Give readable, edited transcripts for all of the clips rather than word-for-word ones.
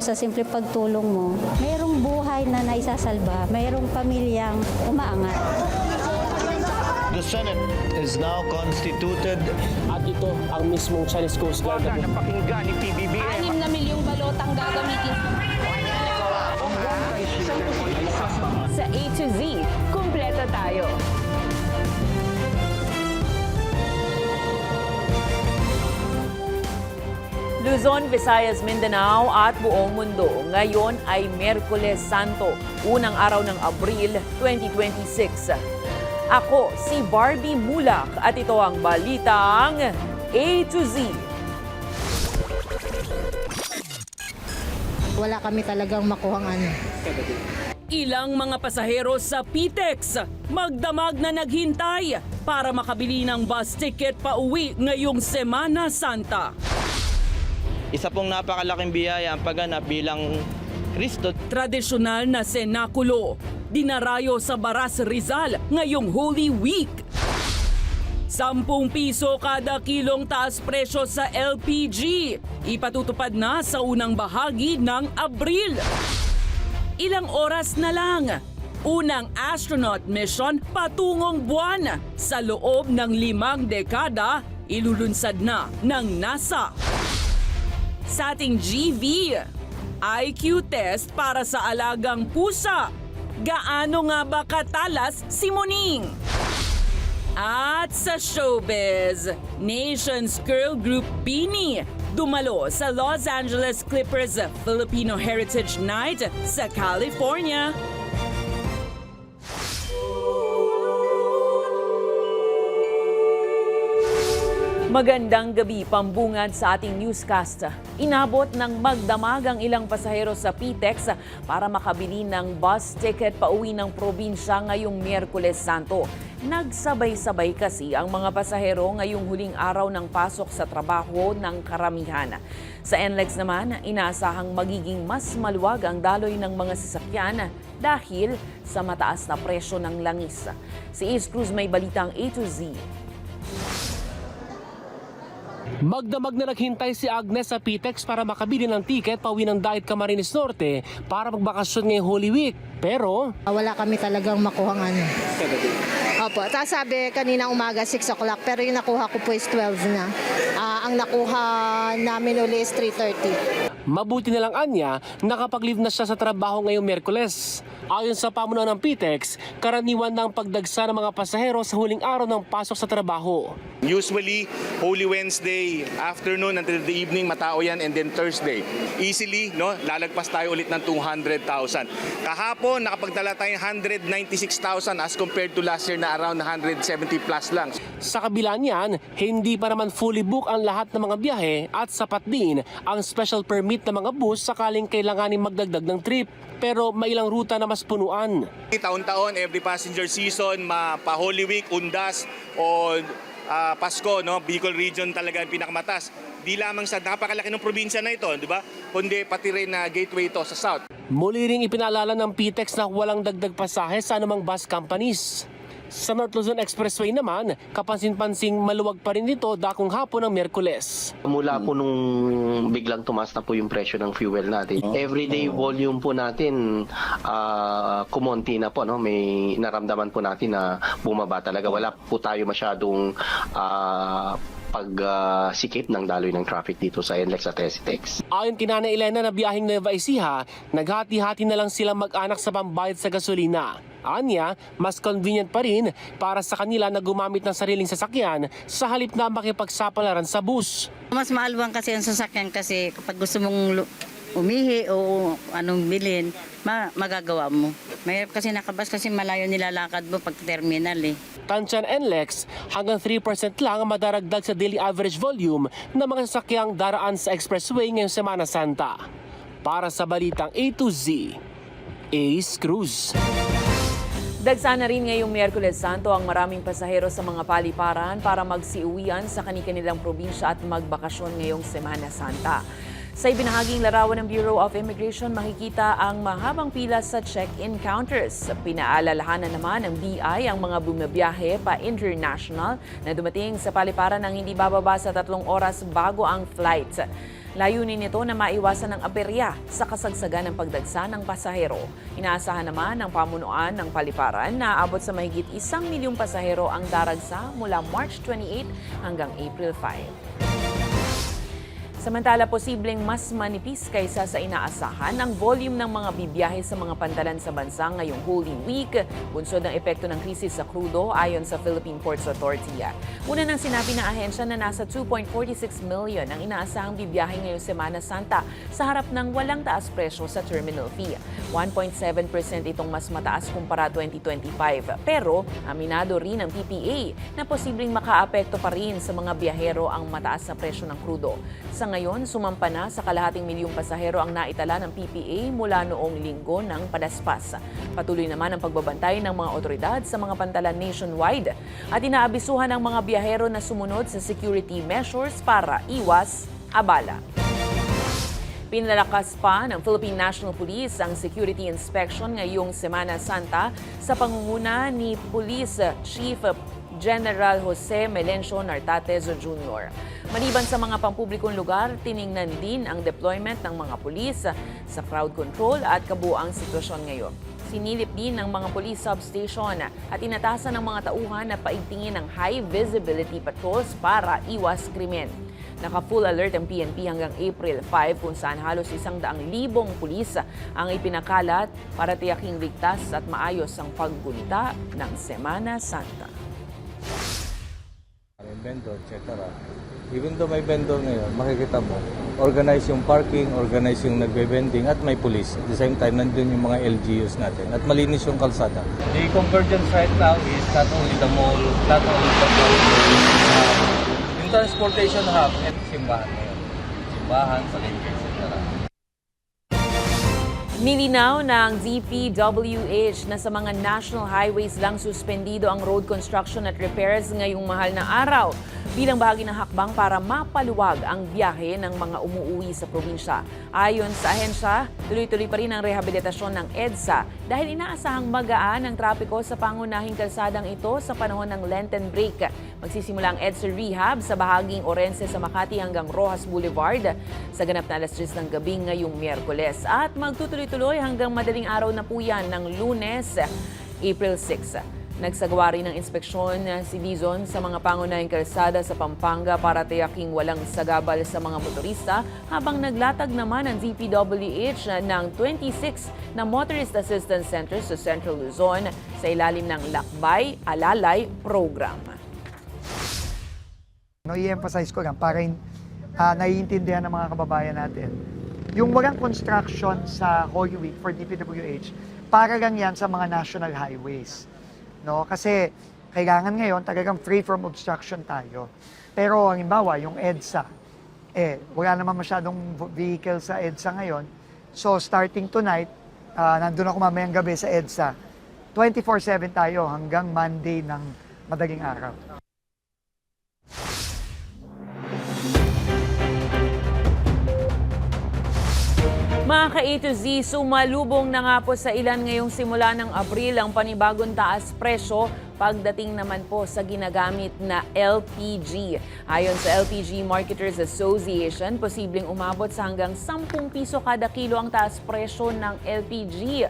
Sa simple pagtulong mo, mayroong buhay na naisasalba, mayroong pamilyang umaangat. The Senate is now constituted. At ito ang mismong Chinese Coast Guard. Napakinggan ni PBBM. 6 na milyong balotang gagamitin sa A to Z. Kumpleto tayo. Luzon, Visayas, Mindanao at buong mundo. Ngayon ay Miyerkules Santo, unang araw ng Abril 2026. Ako si Barbie Mulak at ito ang balitang A to Z. Wala kami talagang makuhang ano. Ilang mga pasahero sa PTEX magdamag na naghintay para makabili ng bus ticket pa uwi ngayong Semana Santa. Isa pong napakalaking biyaya ang pagganap bilang Kristo. Tradisyonal na senakulo, dinarayo sa Baras Rizal ngayong Holy Week. 10 piso kada kilong taas presyo sa LPG. Ipatutupad na sa unang bahagi ng Abril. Ilang oras na lang. Unang astronaut mission patungong buwan. Sa loob ng 5 dekada, ilulunsad na ng NASA. Sa ating GV, IQ test para sa alagang pusa. Gaano nga ba katalas si Muning? At sa showbiz, Nations Girl Group BINI dumalo sa Los Angeles Clippers Filipino Heritage Night sa California. Magandang gabi, pambungad sa ating newscast. Inabot ng magdamag ang ilang pasahero sa PTEX para makabili ng bus ticket pauwi ng probinsya ngayong Miyerkules Santo. Nagsabay-sabay kasi ang mga pasahero ngayong huling araw ng pasok sa trabaho ng karamihan. Sa NLEX naman, inaasahang magiging mas maluwag ang daloy ng mga sasakyan dahil sa mataas na presyo ng langis. Si Ace Cruz may balitang A to Z. Magdamag na naghintay si Agnes sa PTEX para makabili ng tiket pauwi ng Daet Camarines Norte para magbakasyon ngayong Holy Week. Pero Wala kami talagang makuhang ano. Opo, tapos sabi kanina umaga 6 o'clock pero yung nakuha ko po is 12 na. Ang nakuha namin uli is 3:30. mabuti na lang anya, nakapag-leave na siya sa trabaho ngayong Miyerkules. Ayon sa pamunuan ng PTEX, karaniwan ng pagdagsa ng mga pasahero sa huling araw ng pasok sa trabaho. Usually, Holy Wednesday afternoon until the evening, matao yan, and then Thursday. Easily, no, lalagpas tayo ulit ng 200,000. Kahapon, nakapagdala tayong 196,000 as compared to last year na around 170 plus lang. Sa kabila niyan, hindi pa naman fully book ang lahat ng mga biyahe at sapat din ang special permit ng mga bus sakaling kailanganin magdagdag ng trip. Pero may ilang ruta na mas punuan. Taon-taon, every passenger season, pa-Holy Week, Undas, o Pasko, no? Bicol Region talaga ang pinakamatas. Di lamang sa napakalaki ng probinsya na ito, di ba? Kundi pati rin na gateway ito sa South. Muli ring ipinaalala ng PTEX na walang dagdag pasahe sa anumang bus companies. Sa North Luzon Expressway naman, kapansin-pansing maluwag pa rin ito dakong hapon ng Miyerkules. Mula po nung biglang tumaas na po yung presyo ng fuel natin, everyday volume po natin kumonti na po, no? May naramdaman po natin na bumaba talaga. Wala po tayo masyadong pagsikip ng daloy ng traffic dito sa NLEX at STEX. Ayon kina Nanay Elena na biyaheng Nueva Ecija, naghati-hati na lang silang mag-anak sa pambayad sa gasolina. Anya, mas convenient pa rin para sa kanila na gumamit ng sariling sasakyan sa halip na makipagsapalaran sa bus. Mas maalwang kasi ang sasakyan kasi kapag gusto mong umihi o anong bilhin, magagawa mo. Mahirap kasi nakabas kasi malayo nilalakad mo pag terminal eh. Tansyan NLEX, hanggang 3% lang ang madaragdag sa daily average volume ng mga sasakyang daraan sa expressway ngayong Semana Santa. Para sa balitang A to Z, Ace Cruz. Dagsa na rin ngayong Miyerkules Santo ang maraming pasahero sa mga paliparan para magsiuwian sa kani-kanilang probinsya at magbakasyon ngayong Semana Santa. Sa ibinahaging larawan ng Bureau of Immigration, makikita ang mahabang pila sa check-in counters. Pinaalalahanan naman ng BI ang mga bumabiyahe pa international na dumating sa paliparan ng hindi bababa sa 3 oras bago ang flight. Layunin nito na maiwasan ang aberya sa kasagsagan ng pagdagsa ng pasahero. Inaasahan naman ng pamunuan ng paliparan na aabot sa mahigit 1 milyong pasahero ang daragsa mula March 28 hanggang April 5. Samantala, posibleng mas manipis kaysa sa inaasahan ang volume ng mga bibiyahe sa mga pantalan sa bansa ngayong Holy Week, bunsod ng epekto ng krisis sa krudo ayon sa Philippine Ports Authority. Una nang sinabi ng ahensya na nasa 2.46 million ang inaasahang bibiyahe ngayong Semana Santa sa harap ng walang taas presyo sa terminal fee. 1.7% itong mas mataas kumpara 2025. Pero aminado rin ng PPA na posibleng makaapekto pa rin sa mga biyahero ang mataas na presyo ng krudo. Sa ngayon, sumampa na sa kalahating milyong pasahero ang naitala ng PPA mula noong linggo ng padaspas. Patuloy naman ang pagbabantay ng mga otoridad sa mga pantalan nationwide at inaabisuhan ang mga biyahero na sumunod sa security measures para iwas abala. Pinalakas pa ng Philippine National Police ang security inspection ngayong Semana Santa sa pangunguna ni Police Chief General Jose Melencio Nartates Jr. Maliban sa mga pampublikong lugar, tiningnan din ang deployment ng mga pulis sa crowd control at kabuuang sitwasyon ngayon. Sinilip din ng mga police substation at inatasan ng mga tauhan na paigtingin ng high visibility patrols para iwas krimen. Naka-full alert ang PNP hanggang April 5 kung saan halos 100,000 pulis ang ipinakalat para tiyaking ligtas at maayos ang paggunita ng Semana Santa. Vendor, etc. Even though may vendor ngayon, makikita mo, organize yung parking, organize yung nagbe-vending at may police. At the same time, nandun yung mga LGUs natin at malinis yung kalsada. The convergence right now is not only the mall, not only the mall, yung transportation hub at simbahan ngayon. Simbahan, palengke, etc. Nilinaw ng DPWH na sa mga national highways lang suspendido ang road construction at repairs ngayong mahal na araw bilang bahagi ng hakbang para mapaluwag ang biyahe ng mga umuuwi sa probinsya. Ayon sa ahensya, tuloy-tuloy pa rin ang rehabilitasyon ng EDSA dahil inaasahang magaan ang trapiko sa pangunahing kalsadang ito sa panahon ng Lenten break. Magsisimula ang EDSA rehab sa bahaging Orense sa Makati hanggang Rojas Boulevard sa ganap na alas 3 ng gabi ngayong Miyerkules at magtutuloy-tuloy hanggang madaling araw na po yan ng Lunes, April 6. Nagsagawa rin ng inspeksyon si Dizon sa mga pangunahing kalsada sa Pampanga para tiyaking walang sagabal sa mga motorista habang naglatag naman ang DPWH ng 26 na Motorist Assistance Centers sa Central Luzon sa ilalim ng Lakbay Alalay Program. I-emphasize ko lang para naiintindihan ng mga kababayan natin. Yung walang construction sa Holy Week for DPWH, para lang yan sa mga national highways. No? Kasi kailangan ngayon talagang free from obstruction tayo. Pero halimbawa, yung EDSA, wala naman masyadong vehicle sa EDSA ngayon. So starting tonight, nandun ako mamayang gabi sa EDSA, 24/7 tayo hanggang Monday ng madaling araw. Mga ka-A to Z, sumalubong na nga po sa ilan ngayong simula ng Abril ang panibagong taas presyo pagdating naman po sa ginagamit na LPG. Ayon sa LPG Marketers Association, posibleng umabot sa hanggang 10 piso kada kilo ang taas presyo ng LPG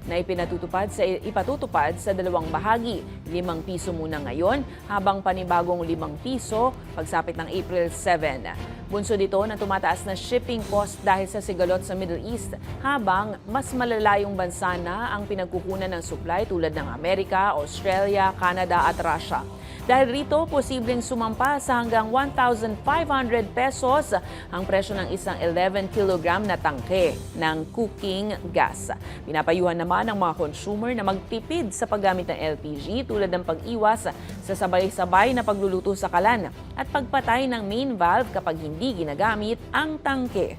na ipatutupad sa dalawang bahagi. 5 piso muna ngayon, habang panibagong 5 piso pagsapit ng April 7. Bunso dito na tumataas na shipping cost dahil sa sigalot sa Middle East, habang mas malalayong bansa na ang pinagkukunan ng supply tulad ng Amerika, Australia, Canada at Russia. Dahil rito, posibleng sumampa sa hanggang 1,500 pesos ang presyo ng isang 11 kilogram na tangke ng cooking gas. Pinapayuhan naman ng mga consumer na magtipid sa paggamit ng LPG tulad ng pag-iwas sa sabay-sabay na pagluluto sa kalan at pagpatay ng main valve kapag hindi ginagamit ang tangke.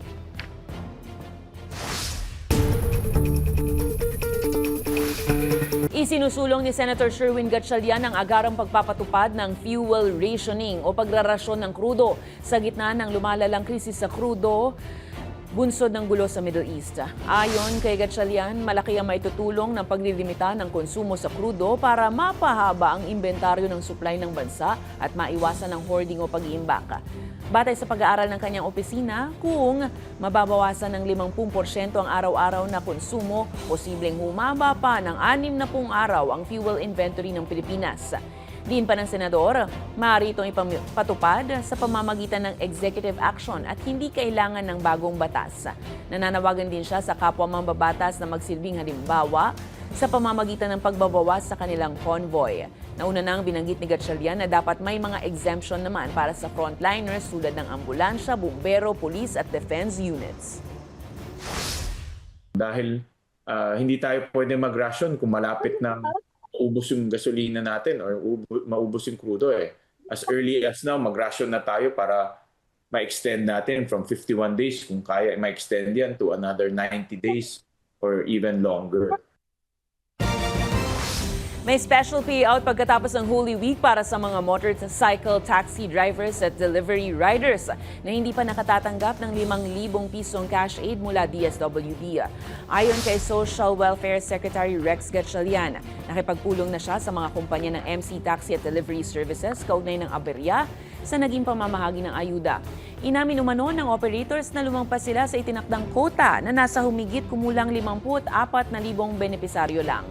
Isinusulong ni Senator Sherwin Gatchalian ang agarang pagpapatupad ng fuel rationing o pagrarasyon ng krudo sa gitna ng lumalalang krisis sa krudo bunsod ng gulo sa Middle East. Ayon kay Gatchalian, malaki ang maitutulong ng paglilimita ng konsumo sa krudo para mapahaba ang inventaryo ng supply ng bansa at maiwasan ang hoarding o pag-iimbak. Batay sa pag-aaral ng kanyang opisina, kung mababawasan ng 50% ang araw-araw na konsumo, posibleng humaba pa ng 60 araw ang fuel inventory ng Pilipinas. Diin pa ng Senador, maaari itong ipatupad sa pamamagitan ng executive action at hindi kailangan ng bagong batas. Nananawagan din siya sa kapwa mambabatas na magsilbing halimbawa sa pamamagitan ng pagbabawas sa kanilang convoy. Nauna nang binanggit ni Gatchalian na dapat may mga exemption naman para sa frontliners tulad ng ambulansya, bumbero, police at defense units. Dahil hindi tayo pwede mag-ration kung malapit na maubos yung gasolina natin or maubos yung crudo eh. As early as now, mag-ration na tayo para ma-extend natin from 51 days kung kaya ma-extend yan to another 90 days or even longer. May special payout pagkatapos ng Holy Week para sa mga motorcycle taxi drivers at delivery riders na hindi pa nakatatanggap ng 5,000 pisong cash aid mula DSWD. Ayon kay Social Welfare Secretary Rex Gatchalian, nakipagpulong na siya sa mga kumpanya ng MC Taxi at Delivery Services kaugnay ng aberya sa naging pamamahagi ng ayuda. Inamin umano ng operators na lumampas sila sa itinakdang quota na nasa humigit kumulang 54,000 benepisaryo lang.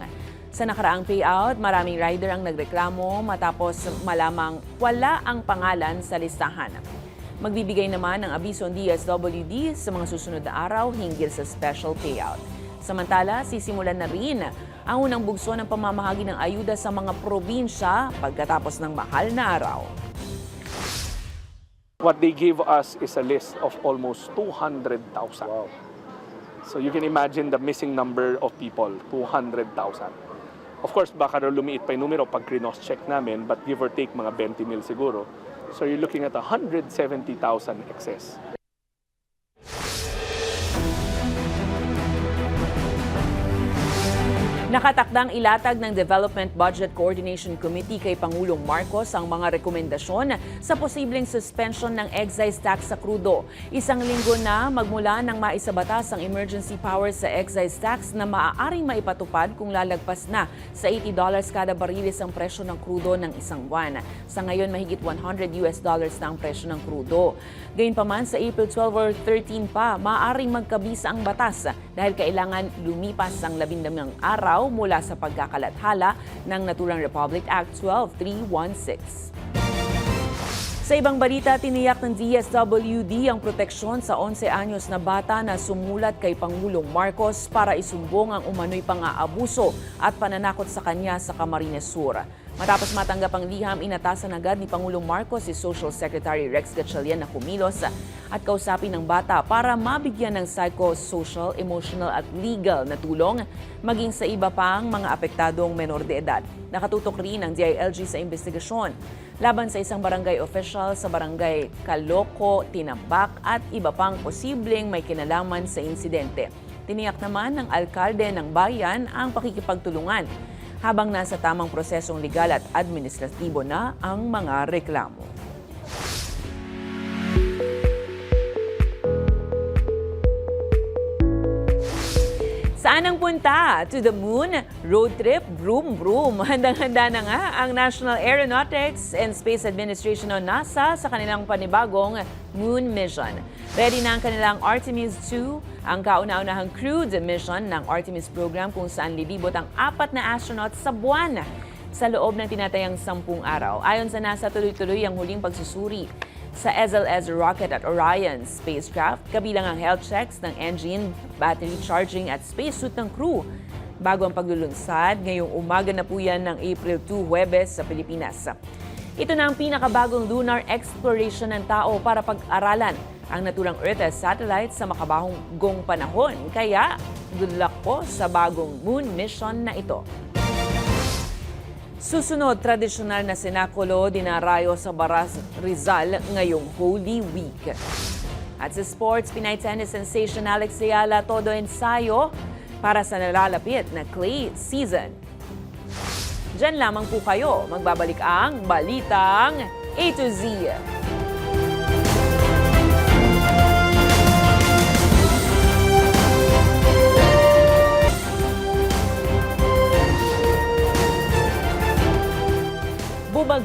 Sa nakaraang payout, maraming rider ang nagreklamo matapos malamang wala ang pangalan sa listahan. Magbibigay naman ng abiso ang DSWD sa mga susunod na araw hinggil sa special payout. Samantala, sisimulan na rin ang unang bugso ng pamamahagi ng ayuda sa mga probinsya pagkatapos ng mahal na araw. What they gave us is a list of almost 200,000. Wow. So you can imagine the missing number of people, 200,000. Of course, baka lumiit pa yung numero pag cross-check namin, but give or take mga 20 mil siguro. So you're looking at 170,000 excess. Nakatakdang ilatag ng Development Budget Coordination Committee kay Pangulong Marcos ang mga rekomendasyon sa posibleng suspension ng excise tax sa krudo. Isang linggo na magmula nang maisabatas ang emergency powers sa excise tax na maaaring maipatupad kung lalagpas na sa $80 kada bariles ang presyo ng krudo ng isang buwan. Sa ngayon, mahigit $100 na ang presyo ng krudo. Gayunpaman, sa April 12 or 13 pa, maaaring magkabisa ang batas dahil kailangan lumipas ang 12 araw mula sa pagkakalathala ng naturang Republic Act 12316. Sa ibang balita, tiniyak ng DSWD ang proteksyon sa 11 anyos na bata na sumulat kay Pangulong Marcos para isumbong ang umano'y pang-aabuso at pananakot sa kanya sa Camarines Sur. Matapos matanggap ang liham, inatasan agad ni Pangulong Marcos si Social Secretary Rex Gatchalian na kumilos at kausapin ng bata para mabigyan ng psychosocial, emotional at legal na tulong maging sa iba pang mga apektadong menor de edad. Nakatutok rin ang DILG sa investigasyon laban sa isang barangay official sa barangay Calooco, Tinambak at iba pang posibleng may kinalaman sa insidente. Tiniyak naman ng alkalde ng bayan ang pakikipagtulungan habang nasa tamang prosesong legal at administratibo na ang mga reklamo. Saan ang punta? To the moon? Road trip? Vroom, vroom. Handang-handa na nga ang National Aeronautics and Space Administration o NASA sa kanilang panibagong moon mission. Ready na ang kanilang Artemis 2, ang kauna-unahang crewed mission ng Artemis program kung saan lilibot ang 4 na astronauts sa buwan sa loob ng tinatayang 10 araw. Ayon sa NASA, tuloy-tuloy ang huling pagsusuri sa SLS rocket at Orion spacecraft, kabilang ang health checks ng engine, battery charging at spacesuit ng crew. Bago ang paglulunsad, ngayong umaga na po yan ng April 2, Huwebes sa Pilipinas. Ito na ang pinakabagong lunar exploration ng tao para pag-aralan ang naturang Earth as satellite sa makabagong panahon. Kaya, good luck po sa bagong moon mission na ito. Susunod, tradisyonal na sinakulo dinarayo sa Baras Rizal ngayong Holy Week. At sa sports, Pinay tennis sensation Alex Ayala todo ensayo para sa nalalapit na clay season. Diyan lamang po kayo, magbabalik ang Balitang A to Z.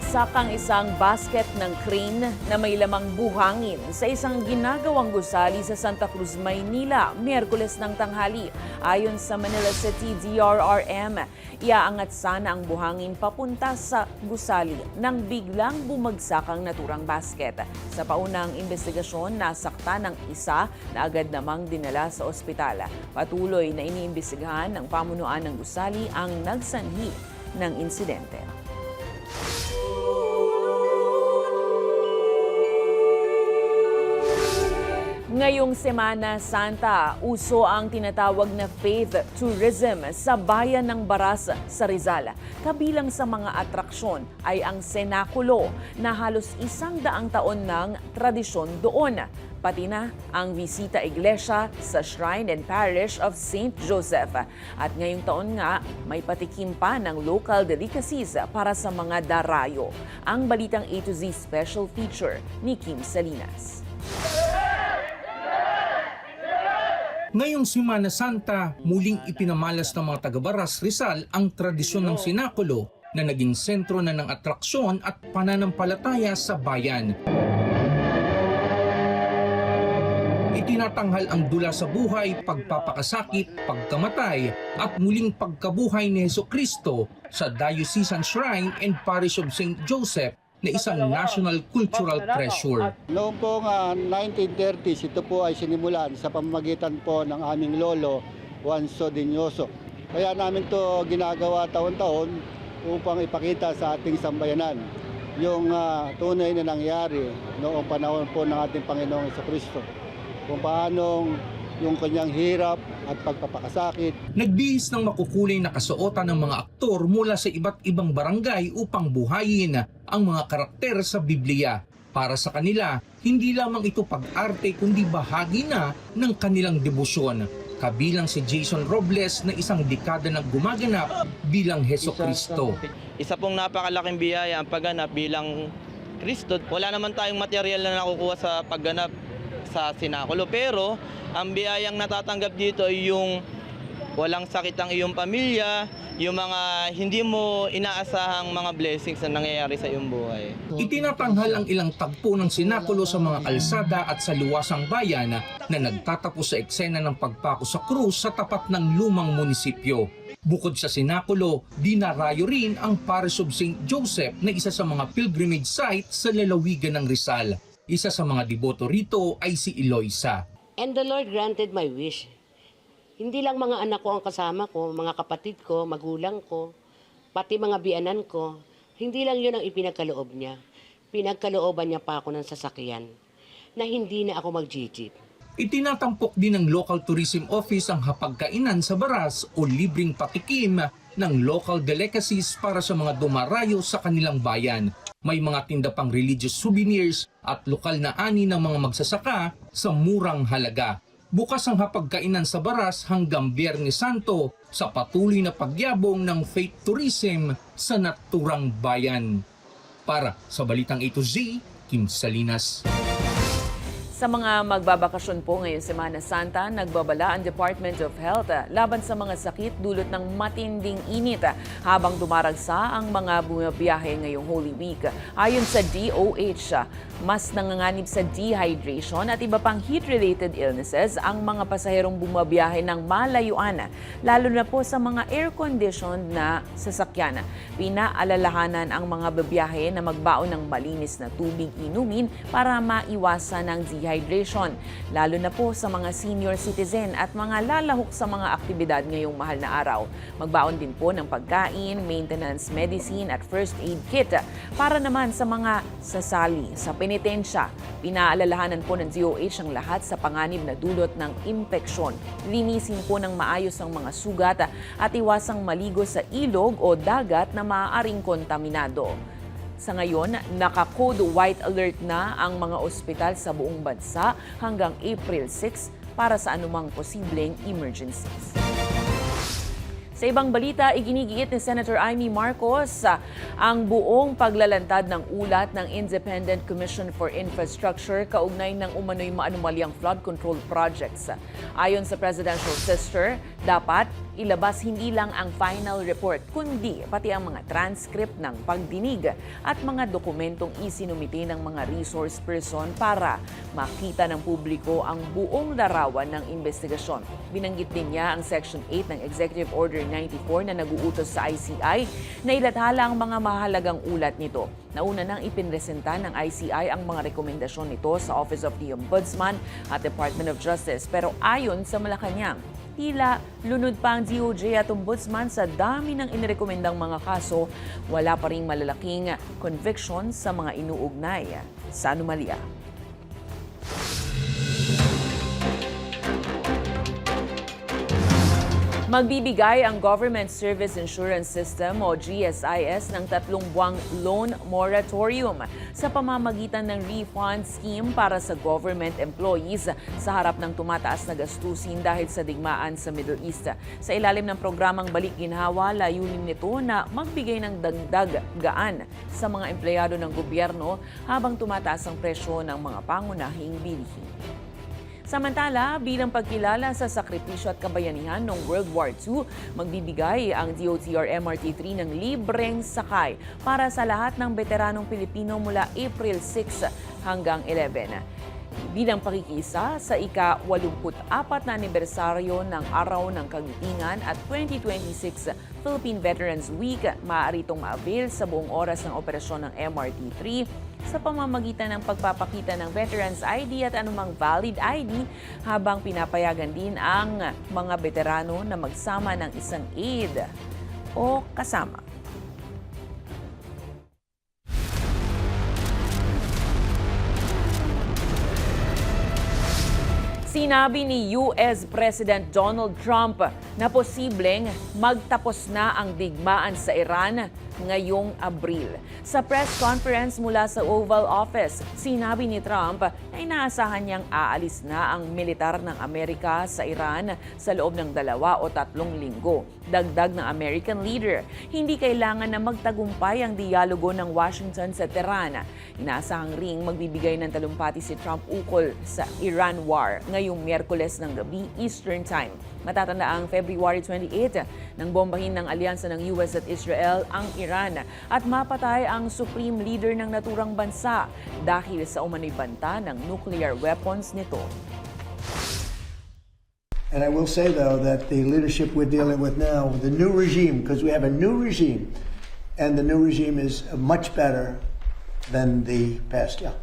Bumagsak ang isang basket ng crane na may lamang buhangin sa isang ginagawang gusali sa Santa Cruz, Maynila, Miyerkules ng tanghali. Ayon sa Manila City DRRM, iaangat sana ang buhangin papunta sa gusali nang biglang bumagsak ang naturang basket. Sa paunang investigasyon, nasakta ng isa na agad namang dinala sa ospital. Patuloy na iniimbestigahan ng pamunuan ng gusali ang nagsanhi ng insidente. Ngayong Semana Santa, uso ang tinatawag na faith tourism sa bayan ng Baras sa Rizal. Kabilang sa mga atraksyon ay ang senakulo na halos 100 taon ng tradisyon doon. Pati na ang bisita iglesia sa Shrine and Parish of St. Joseph. At ngayong taon nga, may patikim pa ng local delicacies para sa mga darayo. Ang balitang A to Z special feature ni Kim Salinas. Ngayong Semana Santa, muling ipinamalas ng mga taga-Baras Rizal ang tradisyon ng sinakulo na naging sentro na ng atraksyon at pananampalataya sa bayan. Itinatanghal ang dula sa buhay, pagpapakasakit, pagkamatay at muling pagkabuhay ni Jesucristo sa Diocesan Shrine and Parish of St. Joseph na isang national cultural treasure. Noong po 1930s, ito po ay sinimulan sa pamamagitan po ng aming lolo, Juan Sodinyoso. Kaya namin to ginagawa taon-taon upang ipakita sa ating sambayanan yung tunay na nangyari noong panahon po ng ating Panginoong Jesucristo. Kung paanong yung kanyang hirap at pagpapakasakit. Nagbihis ng makukulay na kasuotan ng mga aktor mula sa iba't ibang barangay upang buhayin ang mga karakter sa Biblia. Para sa kanila, hindi lamang ito pag-arte kundi bahagi na ng kanilang debosyon. Kabilang si Jason Robles na isang dekada na gumaganap bilang Jesucristo. Isa pong napakalaking biyaya ang pagganap bilang Kristo. Wala naman tayong material na nakukuha sa pagganap sa sinakulo, pero ang biyayang natatanggap dito ay yung walang sakit ang iyong pamilya, yung mga hindi mo inaasahang mga blessings na nangyayari sa iyong buhay. Itinatanghal ang ilang tagpo ng sinakulo sa mga kalsada at sa luwasang bayan na nagtatapos sa eksena ng pagpako sa krus sa tapat ng lumang munisipyo. Bukod sa sinakulo, dinarayo rin ang Parish of St. Joseph na isa sa mga pilgrimage site sa lalawigan ng Rizal. Isa sa mga deboto rito ay si Eloisa. And the Lord granted my wish. Hindi lang mga anak ko ang kasama ko, mga kapatid ko, magulang ko, pati mga biyanan ko. Hindi lang yun ang ipinagkaloob niya. Pinagkalooban niya pa ako ng sasakyan na hindi na ako mag-jeep. Itinatampok din ng Local Tourism Office ang hapagkainan sa Baras o libreng patikim ng local delicacies para sa mga dumarayo sa kanilang bayan. May mga tinda pang religious souvenirs at lokal na ani ng mga magsasaka sa murang halaga. Bukas ang hapagkainan sa Baras hanggang Biyernes Santo sa patuloy na pagyabong ng faith tourism sa naturang bayan. Para sa Balitang A to Z, Kim Salinas. Sa mga magbabakasyon po ngayong Semana Santa, nagbabala ang Department of Health laban sa mga sakit dulot ng matinding init habang dumaragsa ang mga bumabiyahe ngayong Holy Week. Ayon sa DOH, mas nanganganib sa dehydration at iba pang heat-related illnesses ang mga pasaherong bumabiyahe ng malayuan, lalo na po sa mga air-conditioned na sasakyan. Pinaalalahanan ang mga babiyahe na magbaon ng malinis na tubig inumin para maiwasan ang dehydration, lalo na po sa mga senior citizen at mga lalahok sa mga aktibidad ngayong mahal na araw. Magbaon din po ng pagkain, maintenance medicine at first aid kit para naman sa mga sasali sa penitensya. Pinaalalahanan po ng DOH ang lahat sa panganib na dulot ng impeksyon. Linisin po ng maayos ang mga sugat at iwasang maligo sa ilog o dagat na maaaring kontaminado. Sa ngayon, naka-code white alert na ang mga ospital sa buong bansa hanggang April 6 para sa anumang posibleng emergencies. Sa ibang balita, iginigiit ni Senator Amy Marcos ang buong paglalantad ng ulat ng Independent Commission for Infrastructure kaugnay ng umano'y maanumalyang flood control projects. Ayon sa presidential sister, Dapat ilabas hindi lang ang final report, kundi pati ang mga transcript ng pagdinig at mga dokumentong isinumite ng mga resource person para makita ng publiko ang buong larawan ng investigasyon. Binanggit din niya ang Section 8 ng Executive Order 94 na naguutos sa ICI na ilathala ang mga mahalagang ulat nito. Nauna nang ipinresenta ng ICI ang mga rekomendasyon nito sa Office of the Ombudsman at Department of Justice. Pero ayon sa Malacanang, tila lunod pa ang DOJ at Ombudsman sa dami ng inirekomendang mga kaso, wala pa ring malalaking conviction sa mga inuugnay sa anomalya. Magbibigay ang Government Service Insurance System o GSIS ng 3 buwang loan moratorium sa pamamagitan ng refund scheme para sa government employees sa harap ng tumataas na gastusin dahil sa digmaan sa Middle East. Sa ilalim ng programang Balik Ginhawa, layunin nito na magbigay ng dagdag gaan sa mga empleyado ng gobyerno habang tumataas ang presyo ng mga pangunahing bilihin. Samantala, bilang pagkilala sa sakripisyo at kabayanihan noong World War II, magbibigay ang DOTR MRT-3 ng libreng sakay para sa lahat ng veteranong Pilipino mula April 6 hanggang 11. Bilang pakikisa sa ika-84 na anibersaryo ng Araw ng Kagitingan at 2026 Philippine Veterans Week, maaari itong ma-avail sa buong oras ng operasyon ng MRT-3 sa pamamagitan ng pagpapakita ng Veterans ID at anumang valid ID habang pinapayagan din ang mga veterano na magsama ng isang aide o kasama. Sinabi ni US President Donald Trump na posibleng magtapos na ang digmaan sa Iran ngayong Abril. Sa press conference mula sa Oval Office, sinabi ni Trump na inaasahan niyang aalis na ang militar ng Amerika sa Iran sa loob ng 2 o 3 linggo. Dagdag ng American leader, hindi kailangan na magtagumpay ang dialogo ng Washington sa Tehran. Inaasahang ring magbibigay ng talumpati si Trump ukol sa Iran War ngayong Miyerkules ng gabi Eastern Time. Matatanda ang February 28 nang bombahin ng alyansa ng US at Israel ang Iran at mapatay ang supreme leader ng naturang bansa dahil sa umano'y banta ng nuclear weapons nito. And I will say, though, that the leadership we're dealing with now, the new regime, because we have a new regime, and the new regime is much better than the past. Yeah.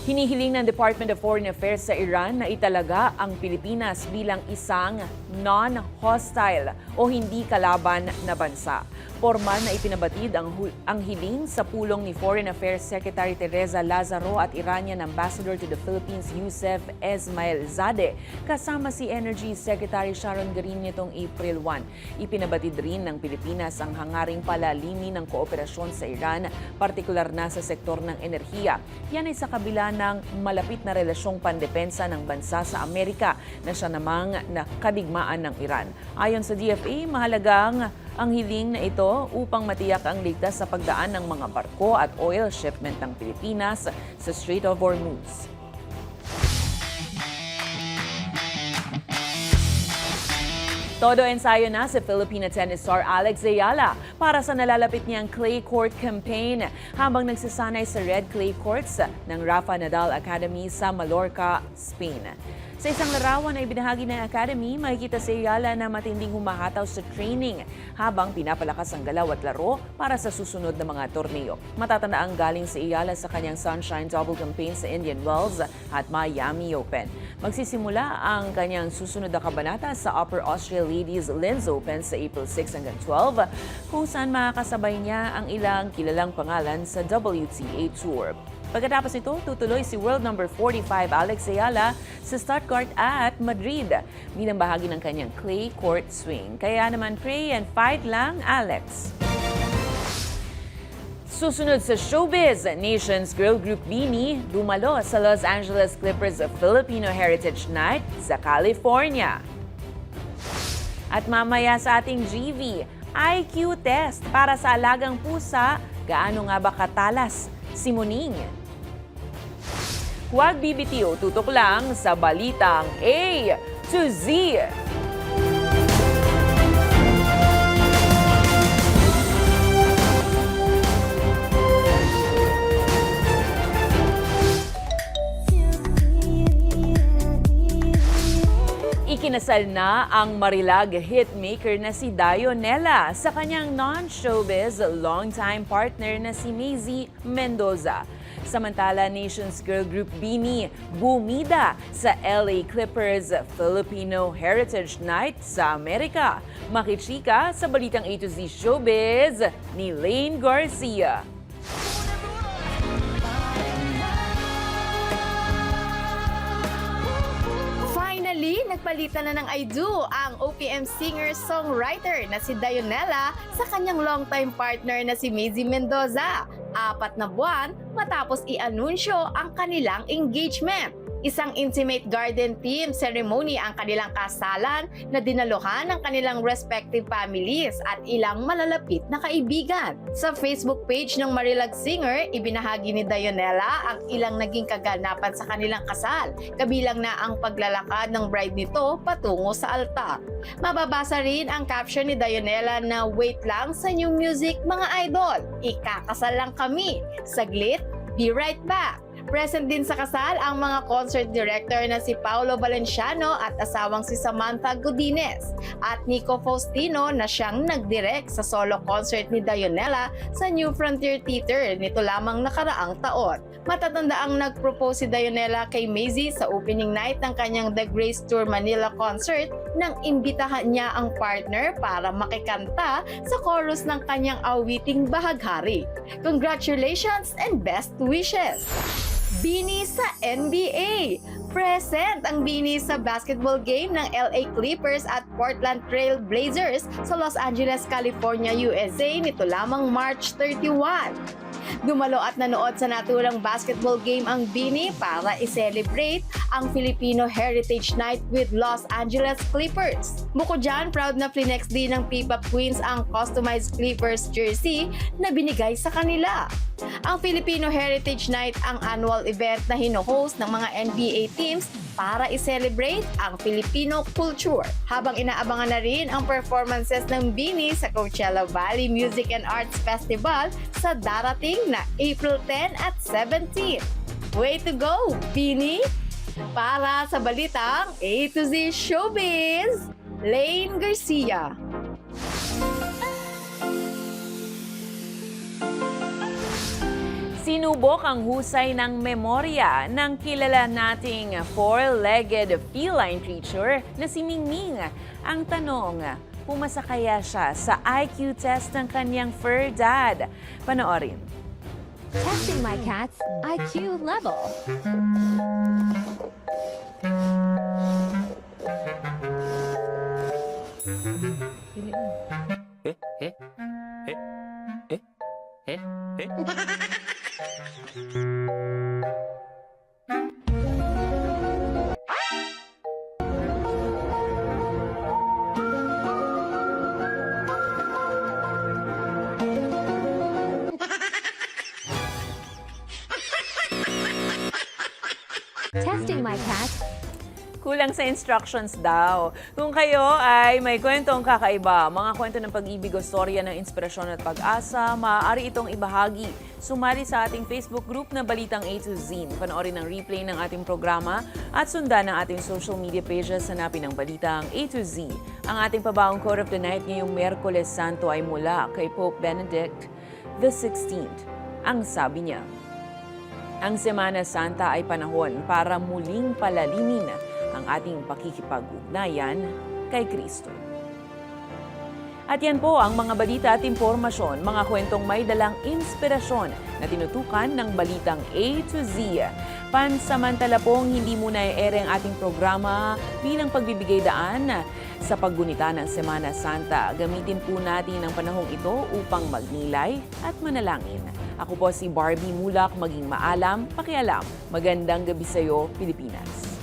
Hinihiling ng Department of Foreign Affairs sa Iran na italaga ang Pilipinas bilang isang non-hostile o hindi kalaban na bansa. Formal na ipinabatid ang hiling sa pulong ni Foreign Affairs Secretary Teresa Lazaro at Iranian Ambassador to the Philippines Youssef Esmailzadeh kasama si Energy Secretary Sharon Garin nitong April 1. Ipinabatid rin ng Pilipinas ang hangaring palalimin ng kooperasyon sa Iran, partikular na sa sektor ng enerhiya. Yan ay sa kabila ng malapit na relasyong pandepensa ng bansa sa Amerika na siya namang kadigmaan ng Iran. Ayon sa DFA, mahalagang ang hiling na ito upang matiyak ang ligtas sa pagdaan ng mga barko at oil shipment ng Pilipinas sa Strait of Hormuz. Todo ensayo na si Filipina tennis star Alex Ayala para sa nalalapit niyang clay court campaign habang nagsasanay sa red clay courts ng Rafa Nadal Academy sa Mallorca, Spain. Sa isang larawan na ibinahagi ng Academy, makikita si Ayala na matinding humahataw sa training habang pinapalakas ang galaw at laro para sa susunod na mga torneo. Matatandaan galing si Ayala sa kanyang Sunshine Double campaign sa Indian Wells at Miami Open. Magsisimula ang kanyang susunod na kabanata sa Upper Austria Ladies Linz Open sa April 6 hanggang 12, kung saan makakasabay niya ang ilang kilalang pangalan sa WTA Tour. Pagkatapos nito, tutuloy si world number 45 Alex Ayala sa Stuttgart at Madrid bilang bahagi ng kanyang clay court swing. Kaya naman pray and fight lang, Alex. Susunod sa showbiz, Nations Girl Group BINI dumalo sa Los Angeles Clippers Filipino Heritage Night sa California. At mamaya sa ating GV, IQ test para sa alagang pusa, gaano nga ba katalas si Muning? Huwag bibitiw, tutok lang sa Balitang A. to Z. Ikinasal na ang Marilag hitmaker na si Dionela sa kanyang non-showbiz longtime partner na si Maisy Mendoza. Samantala, Nations Girl Group BINI bumida sa LA Clippers Filipino Heritage Night sa Amerika. Makichika sa balitang A to Z Showbiz ni Lane Garcia. Finally, nagpalitan na ng I Do ang OPM singer-songwriter na si Dionela sa kanyang longtime partner na si Maisy Mendoza. 4 na buwan matapos i-anunsyo ang kanilang engagement. Isang intimate garden theme ceremony ang kanilang kasalan na dinaluhan ng kanilang respective families at ilang malalapit na kaibigan. Sa Facebook page ng Marilag singer, ibinahagi ni Dionela ang ilang naging kaganapan sa kanilang kasal, kabilang na ang paglalakad ng bride nito patungo sa altar. Mababasa rin ang caption ni Dionela na wait lang sa new music mga idol, ikakasal lang kami, saglit, be right back. Present din sa kasal ang mga concert director na si Paolo Valenciano at asawang si Samantha Godinez at Nico Faustino na siyang nagdirect sa solo concert ni Dionela sa New Frontier Theater nito lamang nakaraang taon. Matatanda ang nag-propose si Dionela kay Maisy sa opening night ng kanyang The Grace Tour Manila concert nang imbitahan niya ang partner para makikanta sa chorus ng kanyang awiting bahaghari. Congratulations and best wishes! BINI sa NBA. Present ang BINI sa basketball game ng LA Clippers at Portland Trail Blazers sa Los Angeles, California, USA nito lamang March 31. Dumalo at nanood sa naturang basketball game ang BINI para i-celebrate ang Filipino Heritage Night with Los Angeles Clippers. Bukod dyan, proud na flinex din ng P-Pop Queens ang customized Clippers jersey na binigay sa kanila. Ang Filipino Heritage Night ang annual event na hino-host ng mga NBA teams para i-celebrate ang Filipino culture. Habang inaabangan na rin ang performances ng BINI sa Coachella Valley Music and Arts Festival sa darating na April 10 at 17. Way to go, BINI! Para sa balitang A to Z Showbiz, Lane Garcia. Sinubok ang husay ng memorya ng kilala nating four-legged feline creature na si Mingming. Ang tanong, pumasa kaya siya sa IQ test ng kanyang fur dad? Panoorin. Testing my cat's IQ level. Testing my cat. Kulang sa instructions daw. Kung kayo ay may kwentong kakaiba, mga kwento ng pag-ibig o storya ng inspirasyon at pag-asa, maaari itong ibahagi. Sumali sa ating Facebook group na Balitang A to Z. Panoorin ang replay ng ating programa at sundan ang ating social media pages. Hanapin ang Balitang A to Z. Ang ating pabaong quote of the night ngayong Miyerkules Santo ay mula kay Pope Benedict XVI. Ang sabi niya, ang Semana Santa ay panahon para muling palalimin ang ating pakikipag-ugnayan kay Kristo. At yan po ang mga balita at impormasyon, mga kwentong may dalang inspirasyon na tinutukan ng Balitang A to Z. Pansamantala pong hindi muna i-ere ang ating programa bilang pagbibigay daan sa paggunita ng Semana Santa. Gamitin po natin ang panahong ito upang magnilay at manalangin. Ako po si Barbie Mulak, maging maalam, pakialam. Magandang gabi sa iyo, Pilipinas.